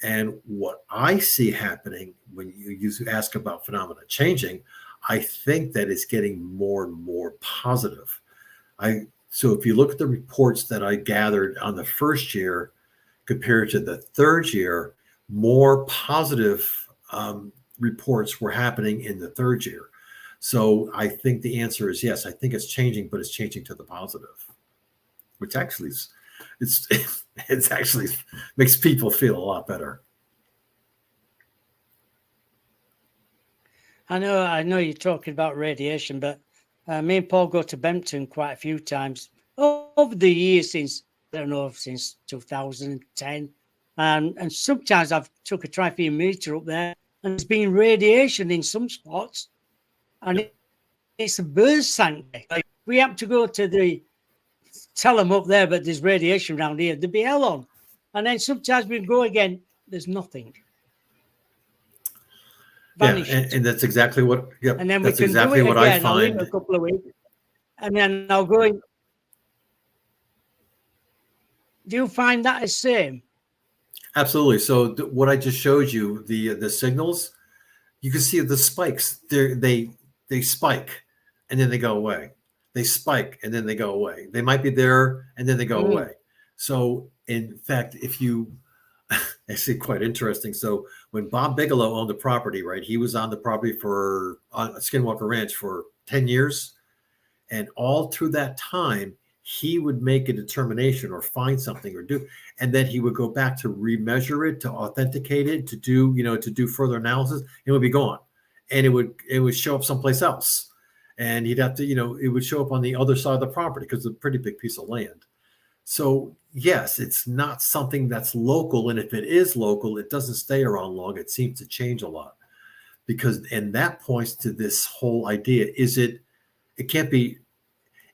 Speaker 2: And what I see happening when you ask about phenomena changing, I think that it's getting more and more positive. So if you look at the reports that I gathered on the first year compared to the third year, more positive reports were happening in the third year. So I think the answer is yes. I think it's changing, but it's changing to the positive, which actually it's actually makes people feel a lot better.
Speaker 1: I know you're talking about radiation, but me and Paul go to Bempton quite a few times over the years since 2010, and sometimes I've took a triphometer up there, and there's been radiation in some spots, and it's a bird sanctuary. Like we have to go to tell them up there, but there's radiation around here. There'd be hell on, and then sometimes we go again. There's nothing. Vanished.
Speaker 2: Yeah, and that's exactly what. Yep,
Speaker 1: and then we
Speaker 2: that's
Speaker 1: can do
Speaker 2: exactly
Speaker 1: it
Speaker 2: what I
Speaker 1: again. I'll leave it
Speaker 2: find.
Speaker 1: a couple of weeks, and then I'll go in. Do you find that the same?
Speaker 2: Absolutely. So what I just showed you, the signals, you can see the spikes. They spike, and then they go away. They spike, and then they go away. They might be there, and then they go away. So in fact, if you actually quite interesting. So when Bob Bigelow owned the property, right, he was on the property on Skinwalker Ranch for 10 years. And all through that time, he would make a determination or find something or do, and then he would go back to remeasure it, to authenticate it, to do further analysis. It would be gone. And it would show up someplace else. And he'd have to, it would show up on the other side of the property because it's a pretty big piece of land. So yes, it's not something that's local. And if it is local, it doesn't stay around long. It seems to change a lot and that points to this whole idea. It can't be,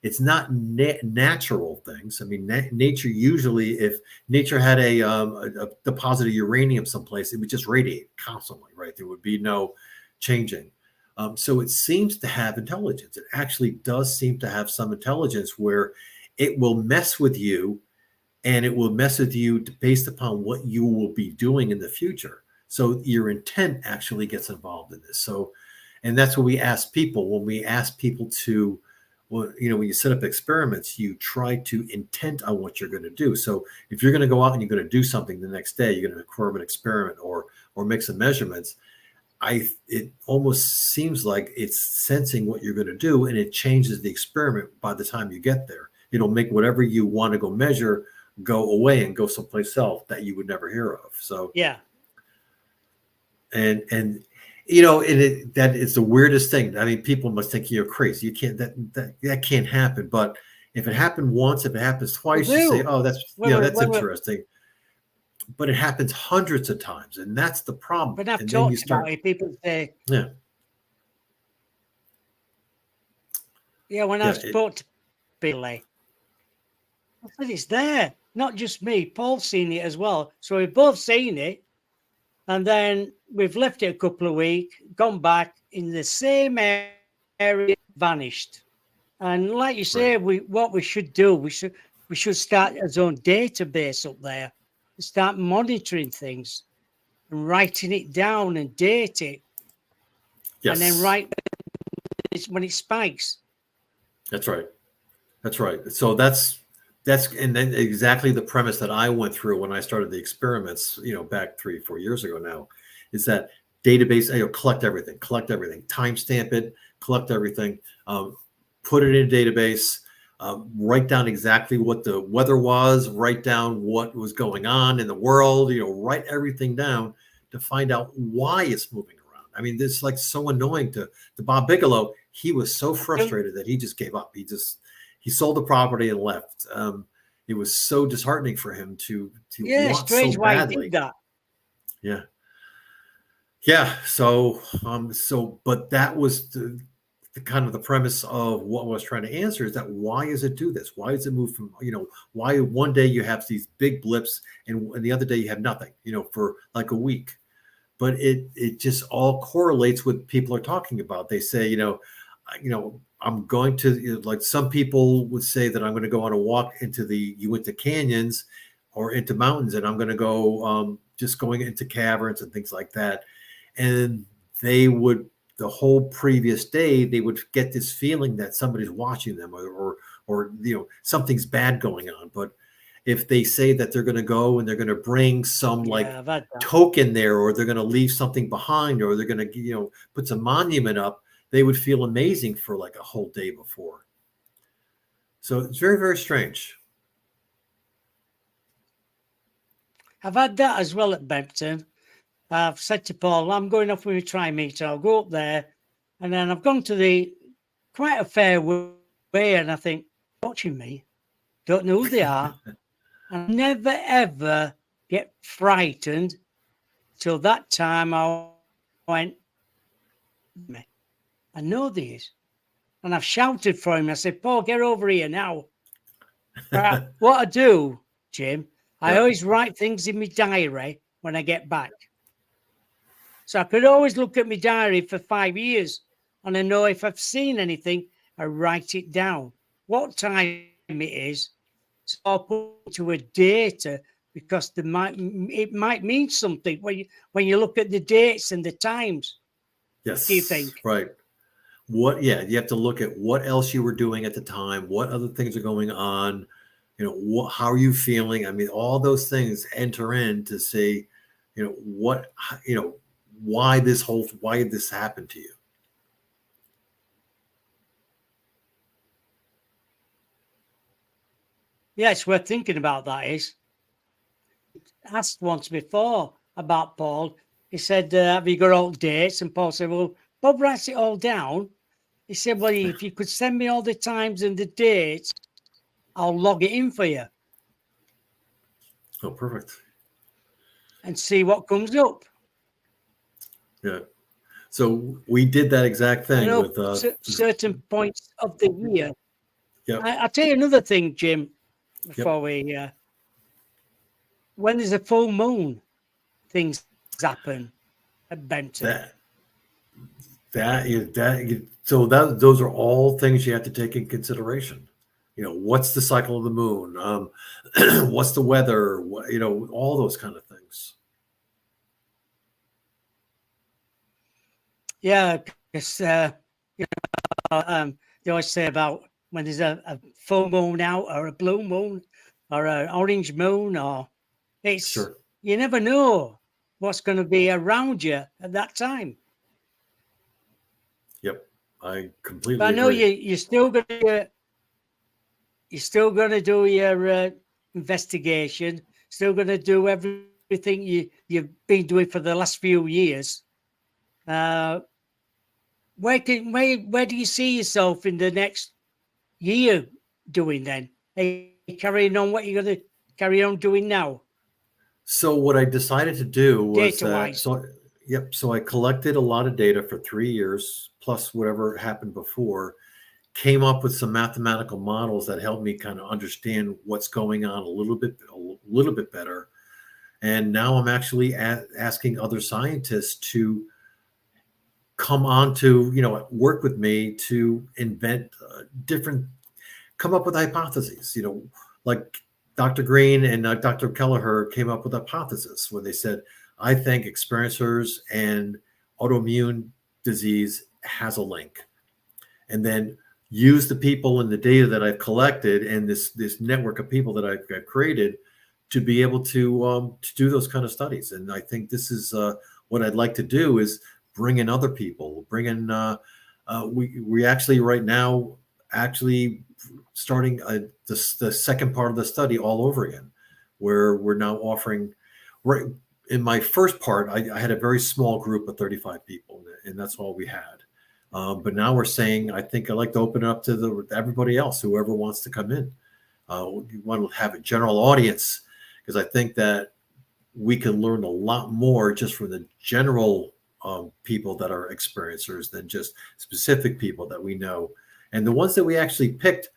Speaker 2: it's not natural things. I mean, nature usually, if nature had a deposit of uranium someplace, it would just radiate constantly, right? There would be no changing. So it seems to have intelligence. It actually does seem to have some intelligence where it will mess with you, and it will mess with you based upon what you will be doing in the future. So your intent actually gets involved in this. So, and that's what we ask people when we ask people to, when you set up experiments, you try to intent on what you're going to do. So if you're going to go out and you're going to do something the next day, you're going to perform an experiment or make some measurements. It almost seems like it's sensing what you're going to do, and it changes the experiment by the time you get there. It'll make whatever you want to go measure go away and go someplace else that you would never hear of. So
Speaker 1: yeah,
Speaker 2: and that is the weirdest thing. I mean, people must think you're crazy. You can't that can't happen. But if it happened once, if it happens twice, you say, "Oh, that's that's interesting." But it happens hundreds of times, and that's the problem.
Speaker 1: But I've
Speaker 2: and
Speaker 1: talked
Speaker 2: then you start,
Speaker 1: about it. People say,
Speaker 2: yeah.
Speaker 1: Yeah, when I spoke to Billy, I said it's there. Not just me. Paul's seen it as well. So we've both seen it. And then we've left it a couple of weeks, gone back in the same area area vanished. And like you
Speaker 2: Right.
Speaker 1: say, what we should do, we should start our own database up there, start monitoring things and writing it down and date it, and then
Speaker 2: Yes,
Speaker 1: write when it spikes.
Speaker 2: that's right. That's right. So that's and then exactly the premise that I went through when I started the experiments, back 3, 4 years ago now, is that database, collect everything, timestamp it, collect everything, put it in a database, write down exactly what the weather was, write down what was going on in the world, write everything down to find out why it's moving around. I mean, this is like so annoying to Bob Bigelow. He was so frustrated that he just gave up. He sold the property and left. It was so disheartening for him to
Speaker 1: Yeah,
Speaker 2: want so
Speaker 1: strange why he did
Speaker 2: badly.
Speaker 1: that.
Speaker 2: Yeah, yeah. But that was the kind of the premise of what I was trying to answer, is that why does it do this? Why does it move from, why one day you have these big blips and the other day you have nothing, for like a week. But it just all correlates with people are talking about. They say, I'm going to, like some people would say that I'm going to go on a walk into canyons or into mountains, and I'm going to go just going into caverns and things like that. And they would, the whole previous day, they would get this feeling that somebody's watching them, or something's bad going on. But if they say that they're going to go and they're going to bring some
Speaker 1: Yeah,
Speaker 2: like
Speaker 1: I've had that.
Speaker 2: token there, or they're going to leave something behind, or they're going to put some monument up, they would feel amazing for like a whole day before. So it's very, very strange.
Speaker 1: I've had that as well at Bempton. I've said to Paul, I'm going off with a tri-meter. I'll go up there. And then I've gone to the quite a fair way, and I think, watching me, don't know who they are. I never ever get frightened till that time I went, I know these. And I've shouted for him. I said, Paul, get over here now. What I do, Jim, I
Speaker 2: Yeah.
Speaker 1: always write things in my diary when I get back. So I could always look at my diary for 5 years, and I know if I've seen anything, I write it down. What time it is, so I'll put to a data, because it might mean something when you look at the dates and the times.
Speaker 2: Yes.
Speaker 1: Do you think?
Speaker 2: Right. You have to look at what else you were doing at the time, what other things are going on, how are you feeling? I mean, all those things enter in to say, what, why did this happen to you?
Speaker 1: Yeah, it's worth thinking about. That is. Asked once before about Paul. He said, have you got all dates? And Paul said, well, Bob writes it all down. He said, well, if you could send me all the times and the dates, I'll log it in for you
Speaker 2: Oh, perfect.
Speaker 1: and see what comes up.
Speaker 2: Yeah. So we did that exact
Speaker 1: I
Speaker 2: thing
Speaker 1: know
Speaker 2: with
Speaker 1: certain points of the year.
Speaker 2: yep.
Speaker 1: I'll tell you another thing, Jim,
Speaker 2: Yep.
Speaker 1: before when there's a full moon, things happen at Benton.
Speaker 2: Those are all things you have to take in consideration. What's the cycle of the moon? What's the weather? All those kind of things.
Speaker 1: Yeah, because they always say about when there's a full moon out, or a blue moon, or an orange moon, or
Speaker 2: Sure.
Speaker 1: you never know what's going to be around you at that time.
Speaker 2: Yep. I
Speaker 1: But
Speaker 2: completely
Speaker 1: I know
Speaker 2: agree.
Speaker 1: you're still going to do your investigation, still going to do everything you've been doing for the last few years. Where do you see yourself in the next year doing then? Are you carrying on what you're going to carry on doing now,
Speaker 2: So what I decided to do was
Speaker 1: data
Speaker 2: that,
Speaker 1: wise?
Speaker 2: so I collected a lot of data for 3 years, plus whatever happened before, came up with some mathematical models that helped me kind of understand what's going on a little bit better. And now I'm actually asking other scientists to come on to, work with me to invent come up with hypotheses, like Dr. Green and Dr. Kelleher came up with a hypothesis where they said, I think experiencers and autoimmune disease has a link. And then use the people and the data that I've collected and this network of people that I've created to be able to do those kind of studies. And I think this is what I'd like to do is bring in other people, bring in we actually right now actually starting the second part of the study all over again, where we're now offering. Right in my first part, I had a very small group of 35 people, and that's all we had. But now we're saying, I think I'd like to open it up to everybody else, whoever wants to come in. We want to have a general audience because I think that we can learn a lot more just from the general people that are experiencers than just specific people that we know. And the ones that we actually picked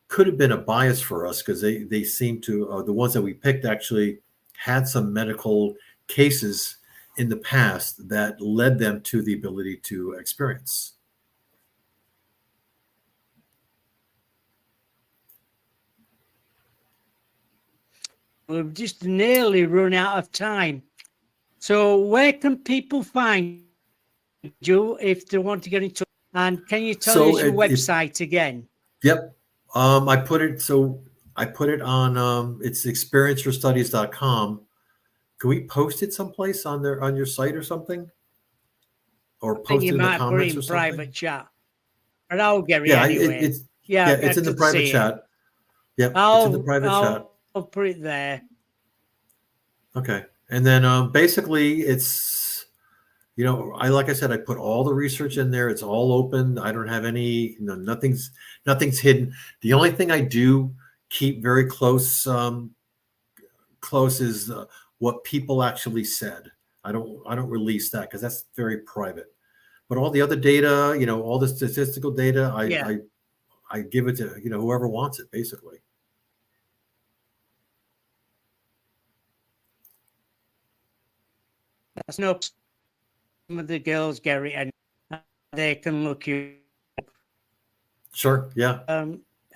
Speaker 2: could have been a bias for us because they seem to, the ones that we picked actually had some medical cases in the past that led them to the ability to experience.
Speaker 1: We've just nearly run out of time. So where can people find you if they want to get into? And can you tell us your website again?
Speaker 2: Yep. I put it on it's experiencerstudies.com. Can we post it someplace on your site or something? Or post it in the comments or something?
Speaker 1: Private chat. But I'll get it anyway.
Speaker 2: It's in the private chat. Yep, it's in the private chat.
Speaker 1: I'll put it there.
Speaker 2: Okay. And then basically it's, like I said, I put all the research in there. It's all open. I don't have any, nothing's hidden. The only thing I do keep very close is what people actually said. I don't release that because that's very private. But all the other data, all the statistical data, I give it to whoever wants it, basically.
Speaker 1: That's no. Some of the girls, Gary, and they can look you.
Speaker 2: Sure. Yeah.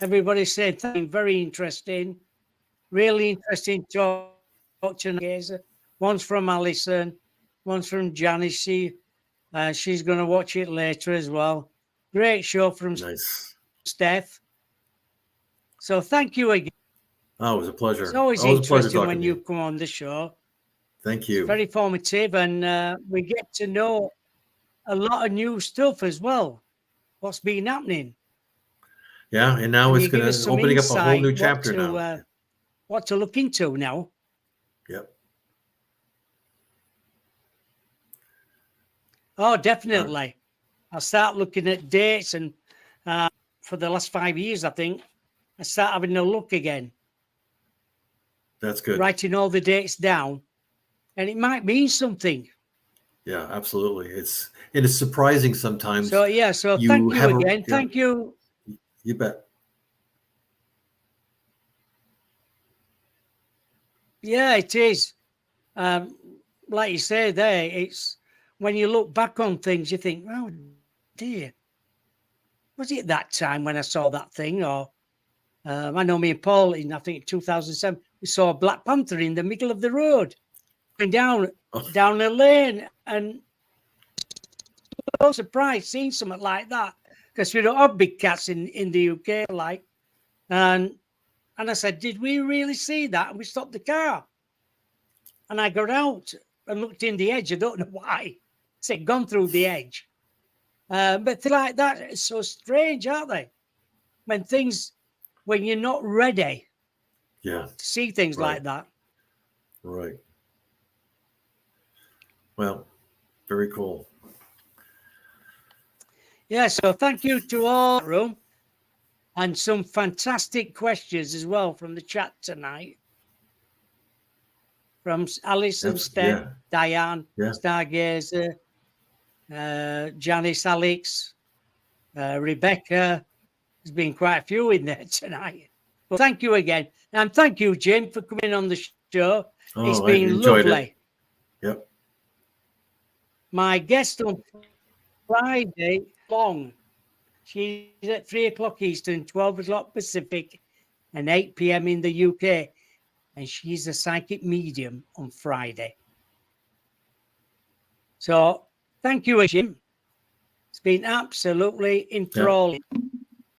Speaker 1: Everybody said something very interesting, really interesting talk to. One's from Alison, one's from Janice. She's going to watch it later as well. Great show from Steph. So thank you again.
Speaker 2: Oh, it was a pleasure.
Speaker 1: It's always interesting when you come on the show.
Speaker 2: Thank you.
Speaker 1: It's very formative, and we get to know a lot of new stuff as well. What's been happening?
Speaker 2: Yeah, and now it's going to opening up a whole new chapter now.
Speaker 1: What to look into now?
Speaker 2: Yep.
Speaker 1: Oh, definitely. I'll start looking at dates, and for the last 5 years, I think I start having a look again.
Speaker 2: That's good.
Speaker 1: Writing all the dates down. And it might mean something.
Speaker 2: Yeah, absolutely. It is surprising sometimes.
Speaker 1: So thank you again. Thank you.
Speaker 2: You bet.
Speaker 1: Yeah, it is. Like you say there, it's when you look back on things, you think, oh dear, was it that time when I saw that thing? Or I know me and Paul in, I think, 2007, we saw a Black Panther in the middle of the road. Down the lane, and so surprised seeing something like that because we don't have big cats in the UK, and I said, did we really see that? And we stopped the car, and I got out and looked in the edge. I don't know why it's gone through the edge, but like that, it's so strange, aren't they? When you're not ready, to see things like that,
Speaker 2: right. Well, very cool.
Speaker 1: Yeah, so thank you to all in the room, and some fantastic questions as well from the chat tonight. From Alice and Steph, Diane, Stargazer, Janice, Alex, Rebecca. There's been quite a few in there tonight. But thank you again. And thank you, Jim, for coming on the show. It's been lovely.
Speaker 2: Yep.
Speaker 1: My guest, Friday long. She's at 3 o'clock Eastern, 12 o'clock Pacific, and 8 p.m. in the UK. And she's a psychic medium on Friday. So thank you, Jim. It's been absolutely enthralling.